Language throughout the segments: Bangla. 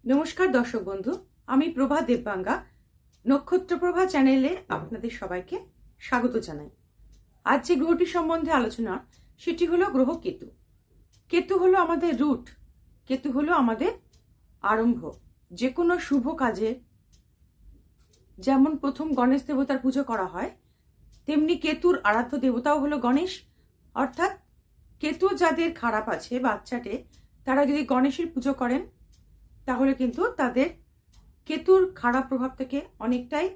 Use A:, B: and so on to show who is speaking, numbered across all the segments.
A: নমস্কার দর্শক বন্ধু, আমি প্রভা দেববাঙ্গা নক্ষত্র প্রভা চ্যানেলে আপনাদের সবাইকে স্বাগত জানাই। আজ যে গ্রহটি সম্বন্ধে আলোচনা সেটি হলো গ্রহ কেতু। কেতু হলো আমাদের রুট, কেতু হলো আমাদের আরম্ভ। যে কোনো শুভ কাজে যেমন প্রথম গণেশ দেবতার পুজো করা হয়, তেমনি কেতুর আরাধ্য দেবতাও হলো গণেশ। অর্থাৎ কেতু যাদের খারাপ আছে বাচ্চাটে, তারা যদি গণেশের পুজো করেন তাহলে কিন্তু তাদের কেতুর খারাপ প্রভাব থেকে অনেকটাই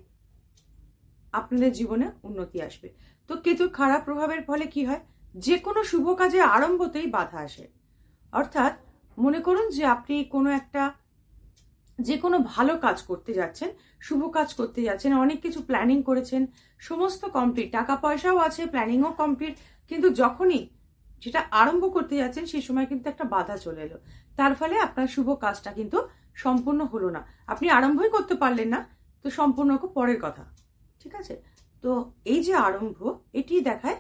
A: আপনাদের জীবনে উন্নতি আসবে। তো কেতুর খারাপ প্রভাবের ফলে কি হয়, যে কোনো শুভ কাজে আরম্ভতেই বাধা আসে। অর্থাৎ মনে করুন যে আপনি কোনো একটা যে কোনো ভালো কাজ করতে যাচ্ছেন, শুভ কাজ করতে যাচ্ছেন, অনেক কিছু প্ল্যানিং করেছেন, সমস্ত কমপ্লিট, টাকা পয়সাও আছে, প্ল্যানিংও কমপ্লিট, কিন্তু যখনই যেটা আরম্ভ করতে যাচ্ছেন সেই সময় কিন্তু একটা বাধা চলে এলো। তার ফলে আপনার শুভ কাজটা কিন্তু সম্পূর্ণ হলো না, আপনি আরম্ভই করতে পারলেন না, তো সম্পূর্ণ পরের কথা। ঠিক আছে, তো এই যে আরম্ভ, এটি দেখায়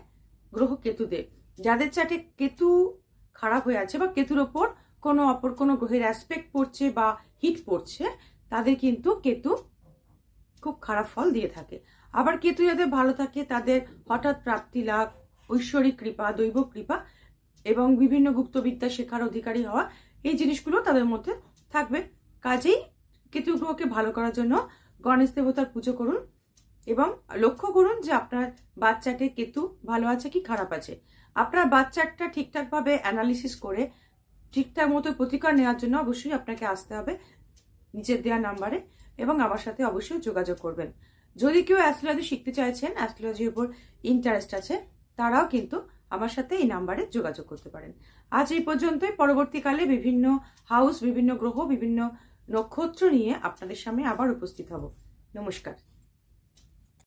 A: গ্রহ কেতুদেব। যাদের চাটে কেতু খারাপ হয়ে আছে বা কেতুর ওপর কোনো অপর কোনো গ্রহের অ্যাসপেক্ট পড়ছে বা হিট পড়ছে, তাদের কিন্তু কেতু খুব খারাপ ফল দিয়ে থাকে। আবার কেতু যাদের ভালো থাকে তাদের হঠাৎ প্রাপ্তি লাভ, ঐশ্বরিক কৃপা, দৈব কৃপা এবং বিভিন্ন গুপ্তবিদ্যা শেখার অধিকারী হওয়া, এই জিনিসগুলো তাদের মধ্যে থাকবে। কাজেই কেতু গ্রহকে ভালো করার জন্য গণেশ দেবতার পুজো করুন এবং লক্ষ্য করুন যে আপনার বাচ্চাটি কেতু ভালো আছে কি খারাপ আছে। আপনার বাচ্চাটা ঠিকঠাকভাবে অ্যানালিসিস করে ঠিকঠাক মতো প্রতিকার নেওয়ার জন্য অবশ্যই আপনাকে আসতে হবে নিচের দেওয়া নাম্বারে এবং আমার সাথে অবশ্যই যোগাযোগ করবেন। যদি কেউ অ্যাস্ট্রোলজি শিখতে চাইছেন, অ্যাস্ট্রোলজির উপর ইন্টারেস্ট আছে, তারাও কিন্তু আমার সাথে এই নাম্বারে যোগাযোগ করতে পারেন। আজ এই পর্যন্তই। পরবর্তীকালে বিভিন্ন হাউস, বিভিন্ন গ্রহ, বিভিন্ন নক্ষত্র নিয়ে আপনাদের সামনে আবার উপস্থিত হব। নমস্কার।